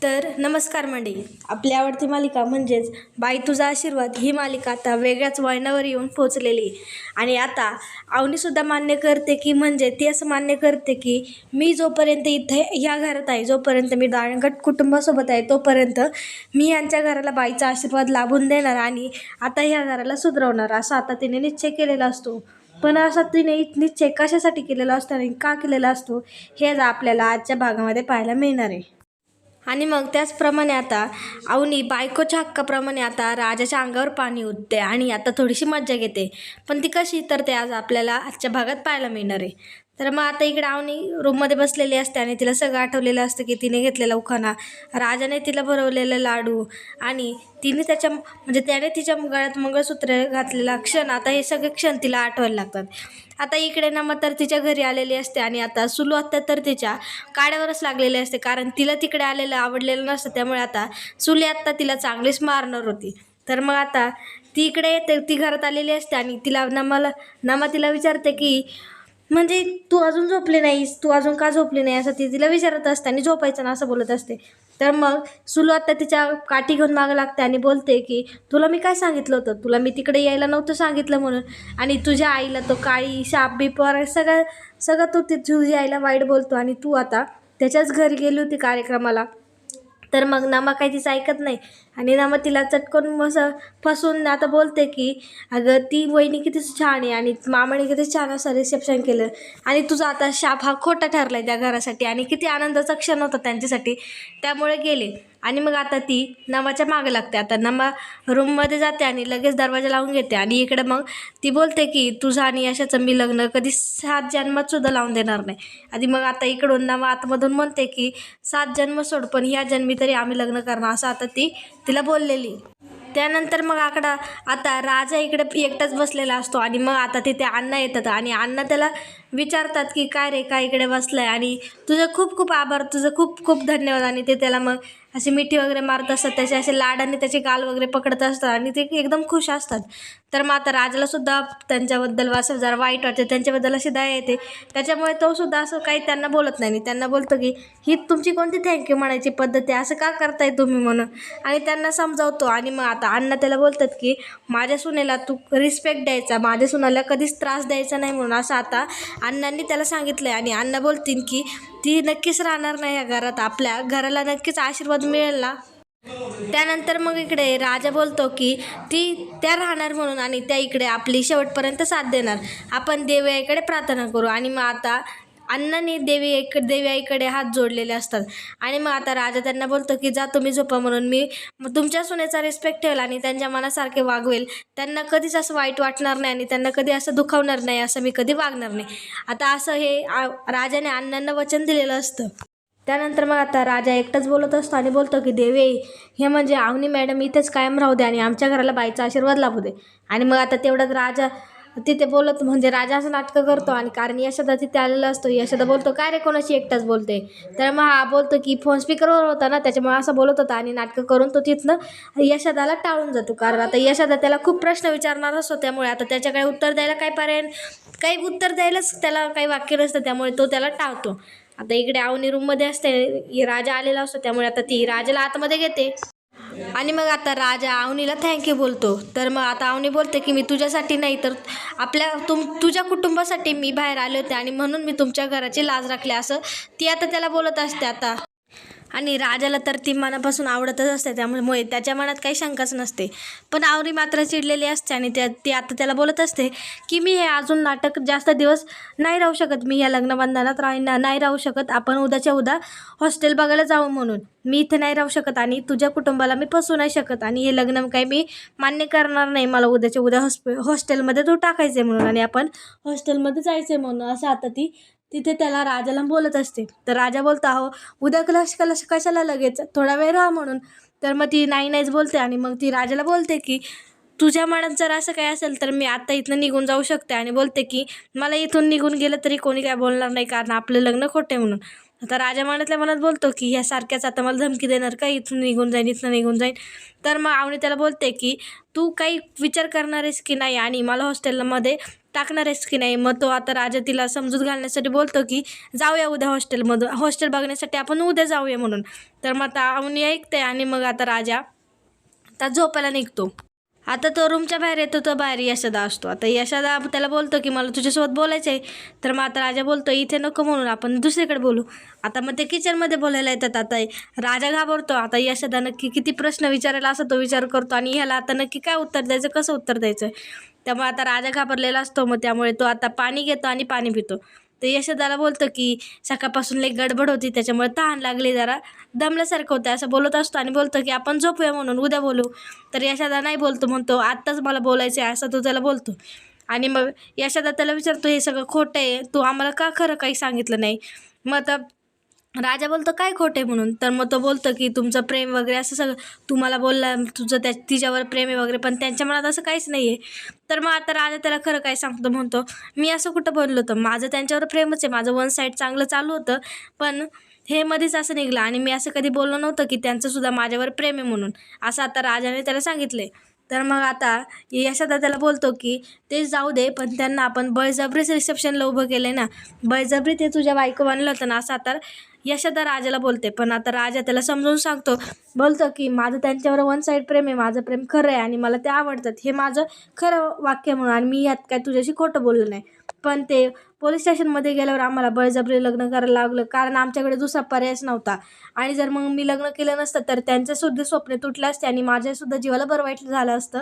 तर नमस्कार मंडळी, आपली आवडती मालिका म्हणजेच बाई तुझा आशीर्वाद ही मालिका आता वेगळ्याच वळणावर येऊन पोहोचलेली आहे. आणि आता अवनीसुद्धा मान्य करते की म्हणजे ती असं मान्य करते की मी जोपर्यंत इथे ह्या घरात आहे, जोपर्यंत मी दांडगट कुटुंबासोबत आहे, तोपर्यंत मी यांच्या घराला बाईचा आशीर्वाद लाभून देणार आणि आता ह्या घराला सुधरवणार, असा आता तिने निश्चय केलेला असतो. पण असा तिने निश्चय कशासाठी केलेला असतो आणि का केलेला असतो हे आपल्याला आजच्या भागामध्ये पाहायला मिळणार आहे. आणि मग त्याचप्रमाणे आता अवनी बायकोच्या हक्काप्रमाणे आता राजाच्या अंगावर पाणी ओतते आणि आता थोडीशी मज्जा घेते. पण ती कशी, तर ते आज आपल्याला आजच्या भागात पाहायला मिळणार आहे. तर मग आता इकडे अवनी रूममध्ये बसलेली असते आणि तिला सगळं आठवलेलं असतं की तिने घेतलेला उखाणा, राजाने तिला भरवलेलं लाडू आणि तिने त्याने तिच्या गळ्यात मंगळसूत्र घातलेला क्षण, आता हे सगळे क्षण तिला आठवायला लागतात. आता इकडे नमा तर तिच्या घरी आलेली असते आणि आता सुलू आत्या तर तिच्या काड्यावरच लागलेली असते, कारण तिला तिकडे आलेलं आवडलेलं नसतं. त्यामुळे आता सुली आत्ता तिला चांगलीच मारणार होती. तर मग आता ती इकडे येते, ती घरात आलेली असते आणि नमा तिला विचारते की म्हणजे तू अजून झोपली नाहीस, तू अजून का झोपली नाही, असं ती तिला विचारत असते आणि झोपायचं ना असं बोलत असते. तर मग सुलू आत्ता तिच्या काठी घेऊन मागं लागते आणि बोलते की तुला मी काय सांगितलं होतं, तुला मी तिकडे यायला नव्हतं सांगितलं म्हणून, आणि तुझ्या आईला तो काळी शाप बिपर सगळं तू तुझ्या आईला वाईट बोलतो आणि तू आता त्याच्याच घरी गेली होती कार्यक्रमाला. तर मग नमा काही तिचं ऐकत नाही आणि नमा तिला चटकन असं फसून आता बोलते की अगं ती वहिनी किती छान आहे आणि मामाने किती छान असं रिसेप्शन केलं आणि तुझा आता शाप हा खोटा ठरला आहे त्या घरासाठी, आणि किती आनंदाचा क्षण होता त्यांच्यासाठी, त्यामुळे गेले. आणि मग आता ती नमाच्या मागं लागते. आता नमा रूममध्ये जाते आणि लगेच दरवाजा लावून घेते आणि इकडे मग ती बोलते की तुझं आणि यशाचं मी लग्न कधी 7 जन्मातसुद्धा लावून देणार नाही. आणि मग आता इकडून नमा आतमधून म्हणते की 7 जन्म सोड, पण ह्या जन्मी तरी आम्ही लग्न करणार, असं आता ती तिला बोललेली. त्यानंतर मग आता राजा इकडे एकटाच बसलेला असतो आणि मग आता तिथे अण्णा येतात आणि अण्णा त्याला विचारतात की काय रे, काय इकडे बसलाय आणि तुझं खूप खूप आभार, तुझं खूप खूप धन्यवाद. आणि ते त्याला मग अशी मिठी वगैरे मारत असतात, त्याचे असे लाडाने त्याचे गाल वगैरे पकडत असतात आणि ते एकदम खुश असतात. तर मग आता राजालासुद्धा त्यांच्याबद्दल असं जरा वाईट वाटते, त्यांच्याबद्दल अशी दया येते. त्याच्यामुळे तो सुद्धा असं काही त्यांना बोलत नाही, त्यांना बोलतो की ही तुमची कोणती थँक्यू म्हणायची पद्धत आहे, असं का करताय तुम्ही म्हणून, आणि त्यांना समजावतो. आणि मग आता अण्णा त्याला बोलतात की माझ्या सुनेला तू रिस्पेक्ट द्यायचा, माझ्या सुनेला कधीच त्रास द्यायचा नाही म्हणून, असं आता अण्णांनी त्याला सांगितलं आहे. आणि अण्णा बोलतील की ती नक्कीच राहणार नाही या घरात, आपल्या घराला नक्कीच आशीर्वाद मिळेल ना. त्यानंतर मग इकडे राजा बोलतो की त्या राहणार म्हणून आणि त्या इकडे आपली शेवटपर्यंत साथ देणार, आपण देवी आईकडे प्रार्थना करू. आणि मग आता अण्णांनी देवी आईकडे हात जोडलेले असतात आणि मग आता राजा त्यांना बोलतो की जा तुम्ही झोपा म्हणून, मी तुमच्या सुनेचा रिस्पेक्ट ठेवेल आणि त्यांच्या मनासारखे वागवेल, त्यांना कधीच असं वाईट वाटणार नाही आणि त्यांना कधी असं दुखावणार नाही, असं मी कधी वागणार नाही, आता असं हे राजाने अण्णांना वचन दिलेलं असतं. त्यानंतर मग आता राजा एकटाच बोलत असतो आणि बोलतो की देवी हे म्हणजे अवनी मॅडम इथेच कायम राहू दे आणि आमच्या घराला बाईचा आशीर्वाद लाभू दे. आणि मग आता तेवढ्यात राजा तिथे बोलत म्हणजे राजा असं नाटकं करतो आणि कारण यशोदा तिथे आलेला असतो. यशोदा बोलतो काय रे, कोणाशी एकटाच बोलते, तर मग हा बोलतो की फोन स्पीकरवर होता ना, त्याच्यामुळे असं बोलत होता आणि नाटकं करून तो तिथनं यशोदाला टाळून जातो, कारण आता यशोदा त्याला खूप प्रश्न विचारणार असतो. त्यामुळे आता त्याच्याकडे उत्तर द्यायला काही उत्तर द्यायलाच त्याला काही वाक्य नसतं, त्यामुळे तो त्याला टाळतो. आता इकडे अवनी रूममध्ये असते, राजा आलेला असतो, त्यामुळे आता ती राजाला आतमध्ये घेते आणि मग आता राजा अवनीला थँक्यू बोलतो. तर मग आता अवनी बोलते की मी तुझ्यासाठी नाही तर तुझ्या कुटुंबासाठी मी बाहेर आले होते आणि म्हणून मी तुमच्या घराची लाज राखली, असं ती आता त्याला बोलत असते. आता आणि राजाला तर ती मनापासून आवडतच असते, त्यामुळे त्याच्या मनात काही शंकाच नसते. पण अवनी मात्र चिडलेली असते आणि ती आता त्याला बोलत असते की मी हे अजून नाटक जास्त दिवस नाही राहू शकत, मी या लग्नबंधनात नाही राहू शकत, आपण उद्याच्या उद्या हॉस्टेल बघायला जाऊ म्हणून मी इथे नाही राहू शकत आणि तुझ्या कुटुंबाला मी फसवू नाही शकत आणि हे लग्न काही मी मान्य करणार नाही, मला उद्याच्या उद्या हॉस्टेलमध्ये तू टाकायचं आहे म्हणून आणि आपण हॉस्टेलमध्ये जायचं आहे म्हणून, असं आता ती तिथे त्याला राजाला बोलत असते. तर राजा बोलतो अहो उद्या कशाला लगेच, थोडा वेळ राहा म्हणून. तर मग ती नाहीच बोलते आणि मग ती राजाला बोलते की तुझ्या मनात जर असं काही असेल तर मी आत्ता इथनं निघून जाऊ शकते, आणि बोलते की मला इथून निघून गेलं तरी कोणी काय बोलणार नाही, कारण आपलं लग्न खोटं आहे म्हणून. आता राजा मनातल्या मनात बोलतो की ह्या सारख्याच आता मला धमकी देणार का, इथून निघून जाईन, इथनं निघून जाईन. तर मग अवनी त्याला बोलते की तू काही विचार करणार आहेस की नाही आणि मला हॉस्टेलमध्ये टाकणार आहेस की नाही. मग तो आता राजा तिला समजूत घालण्यासाठी बोलतो की जाऊया उद्या हॉस्टेल बघण्यासाठी आपण उद्या जाऊया म्हणून. तर मग आता अवनी ऐकते आणि मग आता राजा आता झोपायला निघतो. आता तो रूमच्या बाहेर येतो, तो बाहेर यशोदा असतो. आता यशोदा त्याला बोलतो की मला तुझ्यासोबत बोलायचं आहे. तर मग आता राजा बोलतो इथे नको म्हणून आपण दुसरीकडे बोलू. आता मग ते किचनमध्ये बोलायला येतात. आता राजा घाबरतो. आता यशोदा नक्की किती प्रश्न विचारायला असं तो विचार करतो आणि ह्याला आता नक्की काय उत्तर द्यायचं, कसं उत्तर द्यायचं. त्यामुळे आता राजा घाबरलेला असतो. मग त्यामुळे तो आता पाणी घेतो आणि पाणी पितो. तर यशोदाला बोलतो की सकाळपासून लई गडबड होती त्याच्यामुळे तहान लागली, जरा दमल्यासारखं होतं असं बोलत असतो आणि बोलतो की आपण झोपूया म्हणून उद्या बोलू. तर यशोदा नाही बोलतो, म्हणतो आत्ताच मला बोलायचं आहे असं तो त्याला बोलतो. आणि मग यशोदा त्याला विचारतो हे सगळं खोटं आहे, तू आम्हाला का खरं काही सांगितलं नाही. मग आता राजा बोलतो काय खोटे म्हणून. तर मग तो बोलतो की तुमचं प्रेम वगैरे असं सगळं तुम्हाला बोलला, तुझं तिच्यावर प्रेम आहे वगैरे, पण त्यांच्या मनात असं काहीच नाही आहे. तर मग आता राजा त्याला खरं काय सांगतो, म्हणतो मी असं कुठं बोललो होतं, माझं त्यांच्यावर प्रेमच आहे, माझं वन साईड चांगलं चालू होतं, पण हे मध्येच असं निघलं आणि मी असं कधी बोललो नव्हतं की त्यांचंसुद्धा माझ्यावर प्रेम आहे म्हणून, असं आता राजाने त्याला सांगितले. तर मग आता यशोदा त्याला बोलतो की ते जाऊ दे, पण त्यांना आपण बळजबरीच रिसेप्शनला उभं केलं आहे ना, बळजबरी ते तुझ्या बायको आणलं होतं ना, असं आता यशोदा राजाला बोलते. पण आता राजा त्याला समजून सांगतो, बोलतो की माझं त्यांच्यावर वन साईड प्रेम आहे, माझं प्रेम खरं आहे आणि मला ते आवडतात, हे माझं खरं वाक्य म्हणून, आणि मी यात काय तुझ्याशी खोटं बोललो नाही. पण ते पोलीस स्टेशनमध्ये गेल्यावर आम्हाला बळजबरी लग्न करायला लागलं, कारण आमच्याकडे दुसरा पर्यायच नव्हता. आणि जर मग मी लग्न केलं नसतं तर त्यांचेसुद्धा स्वप्ने तुटले असते आणि माझ्यासुद्धा जीवाला बरं वाईट झालं असतं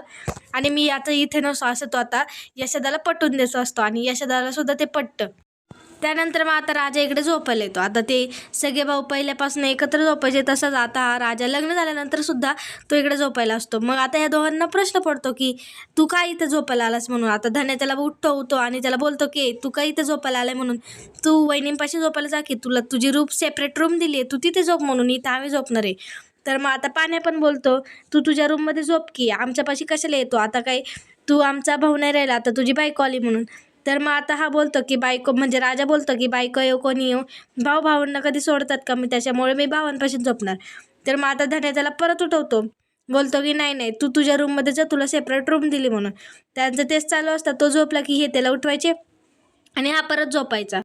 आणि मी आता इथे नसतो, असं तो आता यशोदाला पटवून द्यायचो असतो आणि यशोदाला सुद्धा ते पटतं. त्यानंतर मग आता राजा इकडे झोपायला येतो. आता ते सगळे भाऊ पहिल्यापासून एकत्र झोपायचे, तसंच आता हा राजा लग्न झाल्यानंतर सुद्धा तो इकडे झोपायला असतो. मग आता ह्या दोघांना प्रश्न पडतो की तू काय इथं झोपायला आलास म्हणून. आता धन्या त्याला उठतो आणि त्याला बोलतो की तू काय इथं झोपायला आलाय म्हणून, तू वहिनींपाशी झोपायला जा की, तुला तुझी सेपरेट रूम दिली आहे, तू तिथे झोप म्हणून, इथं आम्ही झोपणार आहे. तर मग आता पाण्या पण बोलतो तू तुझ्या रूममध्ये झोप की, आमच्यापाशी कशाला येतो, आता काय तू आमचा भाऊ नाही राहिला, आता तुझी बायको आली म्हणून. तर मग आता हा बोलतो की बायको म्हणजे राजा बोलतो की बायको येऊ कोणी येऊ, भावांना कधी सोडतात का मी, त्याच्यामुळे मी भावांपाशी झोपणार. तर मग आता धन्या त्याला परत उठवतो, बोलतो की नाही नाही तू तुझ्या रूममध्ये जा, तुला सेपरेट रूम दिली म्हणून. त्यांचं तेच चालू असतं, तो झोपला की हे त्याला उठवायचे आणि हा परत झोपायचा.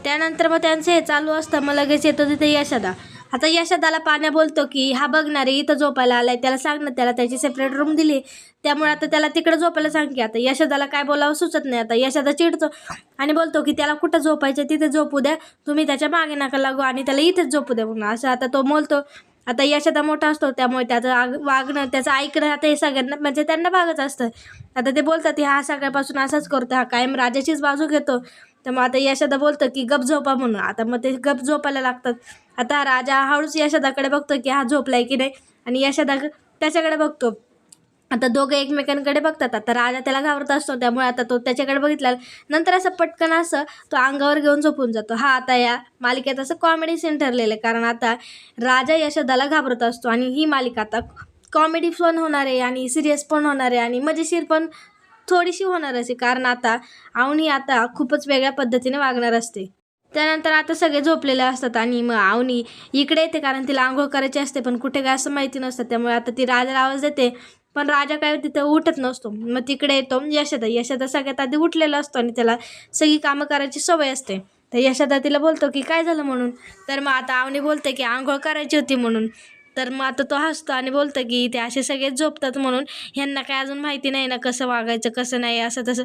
त्यानंतर मग त्यांचं हे चालू असतं. मग लगेच येतो तिथे यशोदा. आता यशोदाला पाण्या बोलतो की हा बघणार आहे इथं झोपायला आलाय, त्याला सांग ना, त्याला त्याची सेपरेट रूम दिली, त्यामुळे आता त्याला तिकडे झोपायला सांग की. आता यशोदाला काय बोलावं सुचत नाही. आता यशोदा चिडतो आणि बोलतो की त्याला कुठं झोपायचं तिथे झोपू द्या, तुम्ही त्याच्या मागे नका लागू आणि त्याला इथेच झोपू द्या म्हणून, असं आता तो बोलतो. आता यशोदा मोठा असतो त्यामुळे त्याचं वागणं त्याचं ऐकणं आता हे सगळ्यांना म्हणजे त्यांना भागच असतं. आता ते बोलतात हा सगळ्यापासून असाच करतो, हा कायम राजाचीच बाजू घेतो. तर मग आता यशोदा बोलतं की गप झोपा म्हणून. आता मग ते गप झोपायला लागतात. आता राजा हळूच यशोदाकडे बघतो की हा झोपलाय की नाही आणि यशोदा त्याच्याकडे बघतो. आता दोघं एकमेकांकडे बघतात. आता राजा त्याला घाबरत असतो त्यामुळे आता तो त्याच्याकडे बघितला नंतर असं पटकन असं तो अंगावर घेऊन झोपून जातो. हा आता या मालिकेत असं कॉमेडी सीन ठरलेलं आहे, कारण आता राजा यशोदाला घाबरत असतो आणि ही मालिका आता कॉमेडी पण होणार आहे आणि सिरियस पण होणार आहे आणि मजेशीर पण थोडीशी होणारच आहे, कारण आता अवनी आता खूपच वेगळ्या पद्धतीने वागणार असते. त्यानंतर आता सगळे झोपलेले असतात आणि मग अवनी इकडे येते, कारण तिला आंघोळ करायची असते पण कुठे काय असं माहिती नसतं. त्यामुळे आता ती राजाला आवाज देते पण राजा काय तिथं उठत नसतो. मग तिकडे येतो यशोदा सगळ्यात आधी उठलेला असतो आणि त्याला सगळी कामं करायची सवय असते. तर यशोदा तिला बोलतो की काय झालं म्हणून. तर मग आता अवनी बोलते की आंघोळ करायची होती म्हणून. तर मग आता तो हसतो आणि बोलतो की ते असे सगळेच झोपतात म्हणून, ह्यांना काय अजून माहिती नाही ना कसं वागायचं कसं नाही असं तसं.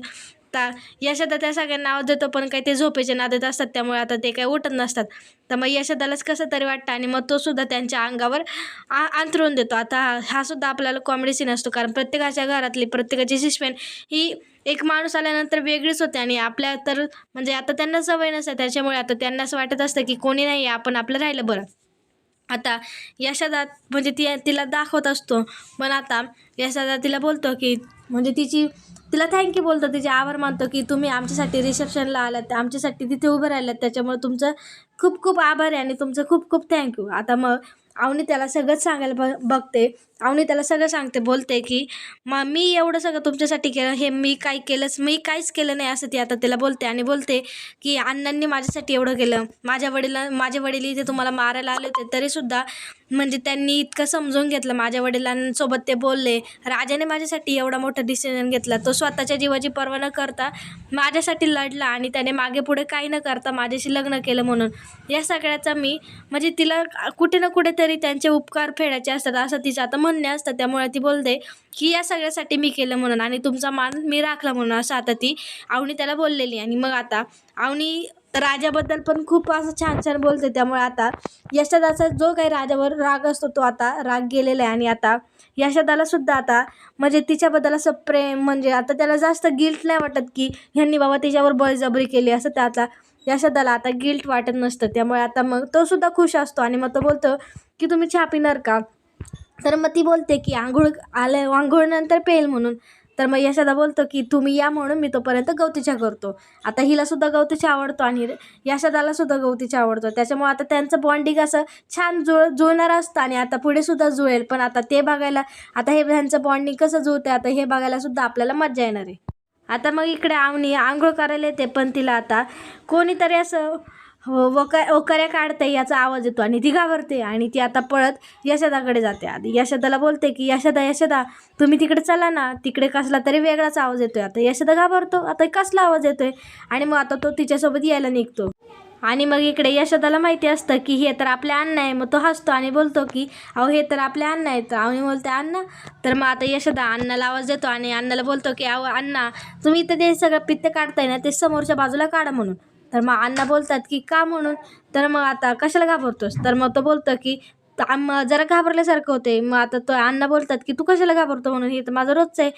यशोदा त्या सगळ्यांना आवाज देतो पण काही ते झोपेच्या नादात असतात त्यामुळे आता ते काही उठत नसतात. तर मग यशोदालाच कसं तरी वाटतं आणि मग तो सुद्धा त्यांच्या अंगावर अंथरून देतो. आता हा सुद्धा आपल्याला कॉमेडी सीन असतो, कारण प्रत्येकाच्या घरातली प्रत्येकाची शिशपेन ही एक माणूस आल्यानंतर वेगळीच होते आणि आपल्या तर म्हणजे आता त्यांना सवय नसते, त्याच्यामुळे आता त्यांना असं वाटत असतं की कोणी नाही आपण आपलं राहिलं बरं. आता यशोदा म्हणजे तिला दाखवत असतो, पण आता यशोदा तिला बोलतो की म्हणजे तिला थँक्यू बोलतो, तिचे आभार मानतो की तुम्ही आमच्यासाठी रिसेप्शनला आलात, आमच्यासाठी तिथे उभं राहिलात, त्याच्यामुळे तुमचं खूप खूप आभार आहे आणि तुमचं खूप खूप थँक्यू. आता मग अवनी त्याला सगळंच सांगायला बघते. अवनी त्याला सगळं सांगते, बोलते की मी एवढं सगळं तुमच्यासाठी केलं, हे मी काहीच केलं नाही असं ती आता त्याला बोलते. आणि बोलते की अण्णांनी माझ्यासाठी एवढं केलं, माझे वडील इथे तुम्हाला मारायला आले होते तरीसुद्धा म्हणजे त्यांनी इतकं समजून घेतलं, माझ्या वडिलांसोबत ते बोलले. राजाने माझ्यासाठी एवढा मोठा डिसिजन घेतला, तो स्वतःच्या जीवाची पर्वा न करता माझ्यासाठी लढला आणि त्याने मागे पुढे काही न करता माझ्याशी लग्न केलं. म्हणून या सगळ्याचा मी म्हणजे तिला कुठे ना कुठेतरी त्यांचे उपकार फेडायचे असतात असं तिचं आता म्हणणे असतं. त्यामुळे ती बोलते की या सगळ्यासाठी मी केलं म्हणून आणि तुमचा मान मी राखला म्हणून, असं आता ती अवनी त्याला बोललेली. आणि मग आता अवनी राजाबद्दल पण खूप असं छान छान बोलते. त्यामुळे आता यशोदाचा जो काही राजावर राग असतो तो आता राग गेलेला आहे. आणि आता यशोदाला सुद्धा आता म्हणजे तिच्याबद्दल असं प्रेम, म्हणजे आता त्याला जास्त गिल्ट नाही वाटत की ह्यांनी बाबा तिच्यावर बळजबरी केली, असं त्याचा यशोदाला आता गिल्ट वाटत नसतं. त्यामुळे आता मग तो सुद्धा खुश असतो. आणि मग तो बोलतो की तुम्ही चहा पिणार का? तर मग ती बोलते की आंघोळनंतर पेल म्हणून. तर मग यशोदा बोलतो की तुम्ही या म्हणून मी तोपर्यंत गवती चहा करतो. आता हिला सुद्धा गवती चहा आवडतो आणि यशोदाला सुद्धा गवती चहा आवडतो. त्याच्यामुळे आता त्यांचं बॉन्डिंग असं छान जुळणारं असतं आणि आता पुढे सुद्धा जुळेल. पण आता ते बघायला, आता हे ह्यांचं बॉन्डिंग कसं जुळतं आता हे बघायला सुद्धा आपल्याला मजा येणार आहे. आता मग इकडे अवनी आंघोळ करायला येते, पण तिला आता कोणीतरी असं ओकऱ्या काढते याचा आवाज येतो आणि ती घाबरते आणि ती आता पळत यशोदाकडे जाते. आधी यशोदाला बोलते की यशोदा तुम्ही तिकडे चला ना, तिकडे कसला तरी वेगळाच आवाज येतोय. आता यशोदा घाबरतो, आता कसला आवाज येतोय, आणि मग आता तो तिच्यासोबत यायला निघतो. आणि मग इकडे यशोदाला माहिती असतं की हे तर आपले अण्णा आहे. मग तो हसतो आणि बोलतो की अहो हे तर आपले अण्णा आहेत. आणि बोलते अण्णा. तर मग आता यशोदा अण्णाला आवाज देतो आणि अण्णाला बोलतो की अहो अण्णा, तुम्ही इथं ते सगळं पित्त काढताय ना, ते समोरच्या बाजूला काढा म्हणून. तर मग अण्णा बोलतात की का म्हणून. तर मग आता कशाला घाबरतोस. तर मग तो बोलतो की जरा घाबरल्यासारखं होते. मग आता तो अण्णा बोलतात की तू कशाला घाबरतो म्हणून, हे तर माझं रोजचं आहे.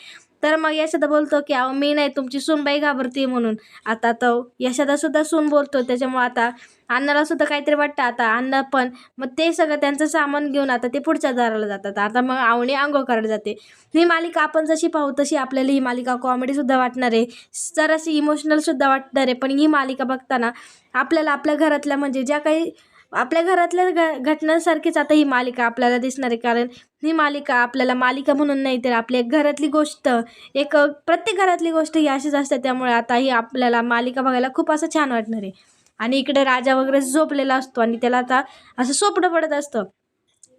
तर मग यशोदा बोलतो की अहो मी नाही, तुमची सूनबाई घाबरते म्हणून. आता तो यशोदा सुद्धा सून बोलतो. त्याच्यामुळे आता अण्णाला सुद्धा काहीतरी वाटतं. आता अण्णा पण मग ते सगळं त्यांचं सामान घेऊन आता ते पुढच्या दाराला जातात. आता मग अवनी आंघोळ करायला जाते. ही मालिका आपण जशी पाहू तशी आपल्याला ही मालिका कॉमेडीसुद्धा वाटणार आहे, जराशी इमोशनलसुद्धा वाटणार आहे. पण ही मालिका बघताना आपल्याला आपल्या घरातल्या म्हणजे ज्या काही आपल्या घरातल्या घटनांसारखीच आता ही मालिका आपल्याला दिसणार आहे. कारण ही मालिका आपल्याला मालिका म्हणून नाही तर आपल्या घरातली गोष्ट, एक प्रत्येक घरातली गोष्ट ही अशीच असते. त्यामुळे आता ही आपल्याला मालिका बघायला खूप असं छान वाटणार आहे. आणि इकडे राजा वगैरे झोपलेला असतो आणि त्याला आता असं स्वप्न पडत असतं.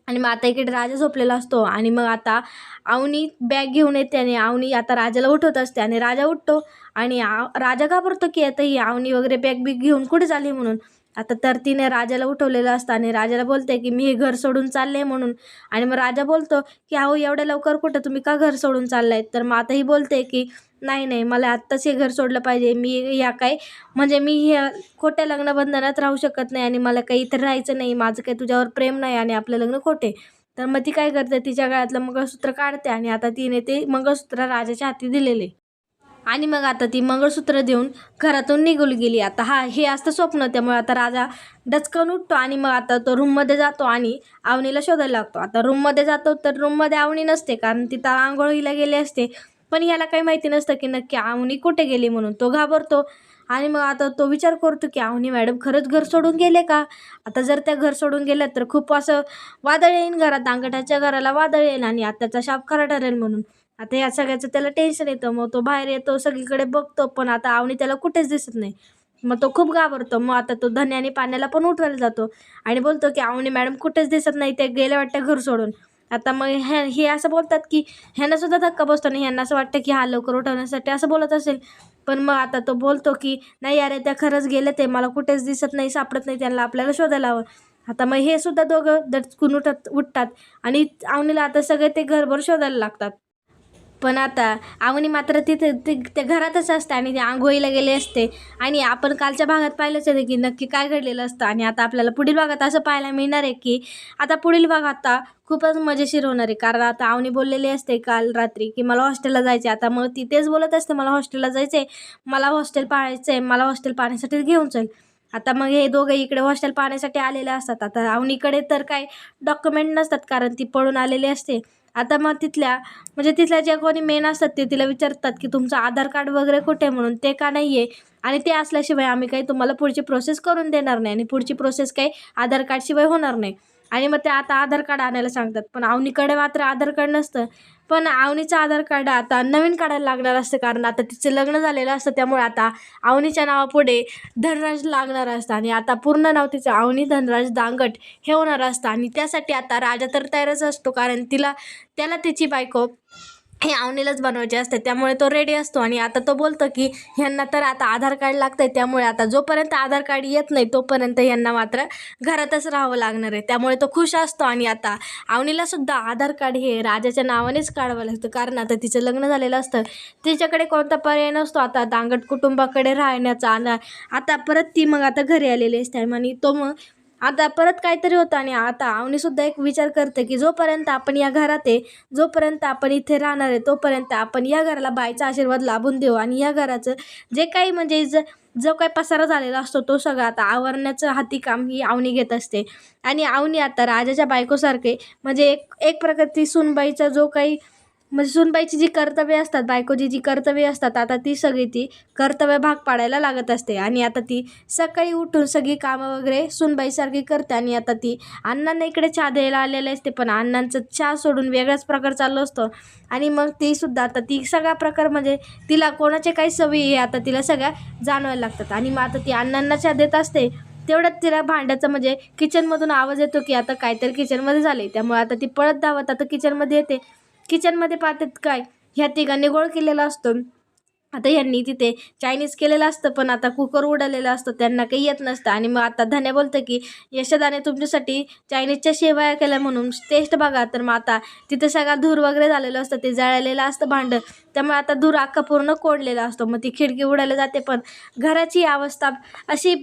आणि मग आता इकडे राजा झोपलेला असतो आणि मग आता अवनी बॅग घेऊन येते आणि अवनी आता राजाला उठवत असते आणि राजा उठतो आणि राजा घाबरतो की आता ही अवनी वगैरे बॅग घेऊन कुठे चालली म्हणून. आता तर तिने राजाला उठवलेलं असतं आणि राजाला बोलते की मी हे घर सोडून चालले म्हणून. आणि मग राजा बोलतो की अहो एवढ्या लवकर कुठं, तुम्ही का घर सोडून चाललाय. तर मग आता ही बोलते की नाही मला आत्ताच हे घर सोडलं पाहिजे, मी म्हणजे मी ह्या खोट्या लग्नबंधनात राहू शकत नाही आणि मला काही इतर राहायचं नाही, माझं काही तुझ्यावर प्रेम नाही आणि आपलं लग्न खोटे. तर मग ती काय करते, तिच्या गळ्यातलं मंगळसूत्र काढते आणि आता तिने ते मंगळसूत्र राजाच्या हाती दिलेले. आणि मग आता ती मंगळसूत्र देऊन घरातून निघून गेली. आता हे असतं स्वप्न. त्यामुळे आता राजा डचकन उठतो आणि मग आता तो रूममध्ये जातो आणि अवनीला शोधायला लागतो. आता रूममध्ये जातो तर रूममध्ये अवनी नसते, कारण तिथं आंघोळीला गेले असते. पण ह्याला काही माहिती नसतं की नक्की अवनी कुठे गेली म्हणून. तो घाबरतो आणि मग आता तो विचार करतो की अवनी मॅडम खरंच घर सोडून गेले का. आता जर त्या घर सोडून गेल्या तर खूप असं वादळ येईन घरात, अंगठाच्या घराला वादळ येईल आणि आत्याचा शाप खरा ठरेल म्हणून. आता या सगळ्याचं त्याला टेन्शन येतं. मग तो बाहेर येतो, सगळीकडे बघतो, पण आता अवनी त्याला कुठेच दिसत नाही. मग तो खूप घाबरतो. मग आता तो धन्याने पाण्याला पण उठवायला जातो आणि बोलतो की अवनी मॅडम कुठेच दिसत नाही, ते गेले वाटतं घर सोडून. आता मग हे असं बोलतात की ह्यांना सुद्धा धक्का बसतो आणि ह्यांना असं वाटतं की हा लवकर उठवण्यासाठी असं बोलत असेल. पण मग आता तो बोलतो की नाही अरे त्या खरंच गेले, ते मला कुठेच दिसत नाही, सापडत नाही, त्यांना आपल्याला शोधायला हवं. आता मग हे सुद्धा दोघं दचकून उठतात आणि अवनीला आता सगळे ते घरभर शोधायला लागतात. पण आता अवनी मात्र तिथे त्या घरातच असते आणि ते आंघोळीला गेले असते. आणि आपण कालच्या भागात पाहिलंच आहे की नक्की काय घडलेलं असतं. आणि आता आपल्याला पुढील भागात असं पाहायला मिळणार आहे की आता पुढील भाग आता खूपच मजेशीर होणार आहे. कारण आता अवनी बोललेली असते काल रात्री की मला हॉस्टेलला जायचे. आता मग ती तेच बोलत असते, मला हॉस्टेलला जायचं आहे, मला हॉस्टेल पाहायचं आहे, मला हॉस्टेल पाहण्यासाठी घेऊन चल. आता मग हे दोघं इकडे हॉस्टेल पाहण्यासाठी आलेले असतात. आता अवनीकडे तर काय डॉक्युमेंट नसतात, कारण ती पळून आलेली असते. आता मग तिथल्या जे कोणी मेन असतात ते तिला विचारतात की तुमचं आधार कार्ड वगैरे कुठे म्हणून, ते का नाही आहे आणि ते असल्याशिवाय आम्ही काही तुम्हाला पुढची प्रोसेस करून देणार नाही आणि पुढची प्रोसेस काही आधार कार्डशिवाय होणार नाही. आणि मग ते आता आधार कार्ड आणायला सांगतात. पण अवनीकडे मात्र आधार कार्ड नसतं. पण अवनीचं आधार कार्ड आता नवीन काढायला लागणार असतं, कारण आता तिचं लग्न झालेलं असतं. त्यामुळे आता अवनीच्या नावापुढे धनराज लागणार असतं आणि आता पूर्ण नाव तिचं अवनी धनराज दांगट हे होणार असतं. आणि त्यासाठी आता राजा तर तयारच असतो, कारण त्याला तिची बायको हे अवनीलाच बनवायचे असते. त्यामुळे तो रेडी असतो आणि आता तो बोलतो की ह्यांना तर आता आधार कार्ड लागतंय, त्यामुळे आता जोपर्यंत आधार कार्ड येत नाही तोपर्यंत यांना मात्र घरातच राहावं लागणार आहे. त्यामुळे तो खुश असतो आणि आता अवनीला सुद्धा आधार कार्ड हे राजाच्या नावानेच काढावं लागतं, कारण आता तिचं लग्न झालेलं असतं. तिच्याकडे कोणता पर्याय नसतो आता दांगट कुटुंबाकडे राहण्याचा. आता परत ती मग आता घरी आलेली असते आणि तो मग आता परत काहीतरी होतं आणि आता अवनीसुद्धा एक विचार करते की जोपर्यंत आपण या घरात आहे, जोपर्यंत आपण इथे राहणार आहे, तोपर्यंत आपण या घराला बाईचा आशीर्वाद लाभून देऊ आणि या घराचं जे काही म्हणजे जो काही पसारा झालेला असतो तो सगळा आता आवरण्याचं हाती काम ही अवनी घेत असते. आणि अवनी आता राजाच्या बायकोसारखे म्हणजे एक प्रकारची सुनबाईचा जो काही म्हणजे सुनबाईची जी कर्तव्य असतात, बायकोची जी कर्तव्य असतात, आता ती सगळी ती कर्तव्य भाग पाडायला लागत असते. आणि आता ती सकाळी उठून सगळी कामं वगैरे सुनबाईसारखी करते. आणि आता ती अण्णांना इकडे चहा द्यायला आलेले असते, पण अण्णांचं चहा सोडून वेगळाच प्रकार चालू असतो. आणि मग तीसुद्धा आता ती सगळा प्रकार म्हणजे तिला कोणाचे काही सवयी हे आता तिला सगळ्या जाणवायला लागतात. आणि मग आता ती अण्णांना चहा देत असते, तेवढ्यात तिला भांड्याचा म्हणजे किचनमधून आवाज येतो की आता काहीतरी किचनमध्ये झाले. त्यामुळे आता ती पळत धावत आता किचनमध्ये येते. किचनमध्ये पाहतात काय, ह्या तिघांनी गोळ केलेला असतो. आता ह्यांनी तिथे चायनीज केलेलं असतं, पण आता कुकर उडालेलं असतं, त्यांना काही येत नसतं. आणि मग आता धन्या बोलतं की यशोदाने तुमच्यासाठी चायनीजच्या शेवया केल्या म्हणून टेस्ट बघा. तर मग आता तिथे सगळा धूर वगैरे झालेलं असतं, ते जळलेलं असतं भांडं. त्यामुळे आता धूर अख्खा पूर्ण कोंडलेला असतो. मग ती खिडकी उडायला जाते, पण घराची अवस्था अशी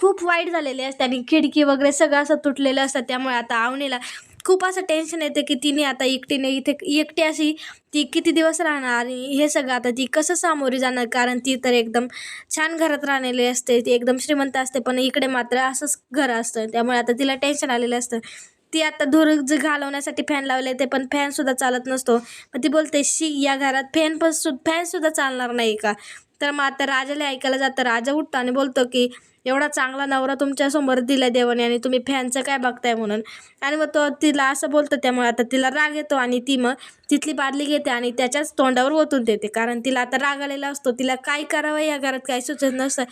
खूप वाईट झालेली असते आणि खिडकी वगैरे सगळं असं तुटलेलं असतं. त्यामुळे आता अवनीला खूप असं टेन्शन येते की तिने आता एकटीने इथे एकटी अशी ती किती दिवस राहणार आणि हे सगळं आता ती कसं सामोरी जाणार, कारण ती तर एकदम छान घरात राहिलेली असते, ती एकदम श्रीमंत असते, पण इकडे मात्र असंच घर असतं. त्यामुळे आता तिला टेन्शन आलेलं असतं. ती आता धूर घालवण्यासाठी फॅन लावले ते, पण फॅनसुद्धा चालत नसतो. पण ती बोलते या घरात फॅनसुद्धा चालणार नाही का. तर मग आता राजाला ऐकायला जातं. राजा उठतो आणि बोलतो की एवढा चांगला नवरा तुमच्यासमोर दिला देवाने आणि तुम्ही फॅनचं काय बघताय म्हणून. आणि मग तो तिला असं बोलतो. त्यामुळे आता तिला राग येतो आणि ती मग तिथली बादली घेते आणि त्याच्याच तोंडावर ओतून देते, कारण तिला आता राग आलेला असतो. तिला काय करावं या घरात काही सुचत नसतं,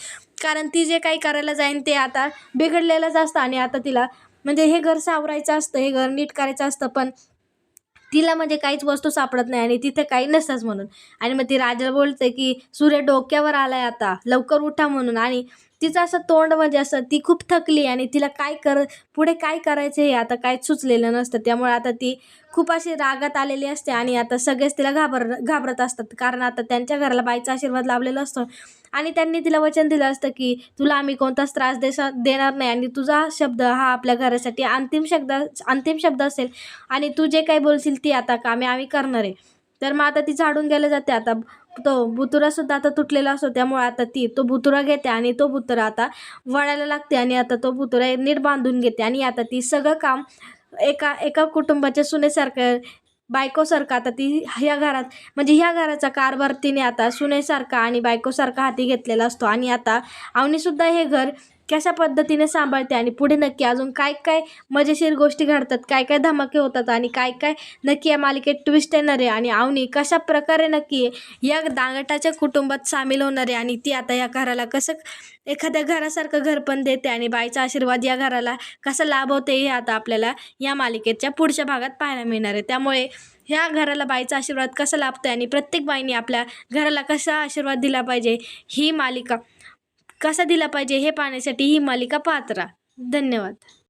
कारण ती जे काही करायला जाईन ते आता बिघडलेलंच असतं. आणि आता तिला म्हणजे हे घर सावरायचं असतं, हे घर नीट करायचं असतं, पण तिला म्हणजे काहीच वस्तू सापडत नाही आणि तिथे काही नसतंच म्हणून. आणि मग ती राजाला बोलते की सूर्य डोक्यावर आलाय, आता लवकर उठा म्हणून. आणि तिचं असं तोंड म्हणजे असं ती खूप थकली आणि तिला पुढे काय करायचं हे आता काहीच सुचलेलं नसतं. त्यामुळे आता ती खूप अशी रागात आलेली असते आणि आता सगळेच तिला घाबरत असतात, कारण आता त्यांच्या घराला बाईचा आशीर्वाद लाभलेला असतो. आणि त्यांनी तिला वचन दिलं असतं की तुला आम्ही कोणताच त्रास देणार नाही आणि तुझा शब्द हा आपल्या घरासाठी अंतिम शब्द असेल आणि तू जे काही बोलशील ती आता कामे आम्ही करणार आहे. तर मग आता ती झाडून गेलं जाते. आता तो बुतुरासुद्धा आता तुटलेला असतो. त्यामुळे आता ती तो बुतुरा घेते आणि तो बुतुरा आता वळायला लागते आणि आता तो बुतुरा नीट बांधून घेते. आणि आता ती सगळं काम एका कुटुंबाच्या सुनेसारखं बायकोसारखं आता ती ह्या घरात म्हणजे ह्या घराचा कारभार तिने आता सुनेसारखा आणि बायकोसारखा हाती घेतलेला असतो. आणि आता अवनीसुद्धा हे घर कशा पद्धतीने सांभाळते आणि पुढे नक्की अजून काय काय मजेशीर गोष्टी घडतात, काय काय धमाके होतात आणि काय काय नक्की या मालिकेत ट्विस्ट येणार आहे आणि अवनी कशा प्रकारे नक्की या दांगटाच्या कुटुंबात सामील होणार आहे आणि ती आता या घराला कसं एखाद्या घरासारखं घर पण देते आणि बाईचा आशीर्वाद या घराला कसा लाभवते हे आता आपल्याला या मालिकेच्या पुढच्या भागात पाहायला मिळणार आहे. त्यामुळे ह्या घराला बाईचा आशीर्वाद कसा लाभतोय आणि प्रत्येक बाईने आपल्या घराला कसा आशीर्वाद दिला पाहिजे, ही मालिका कसा दिला पाहिजे हे पाहण्यासाठी ही मालिका पाहत राहा. धन्यवाद.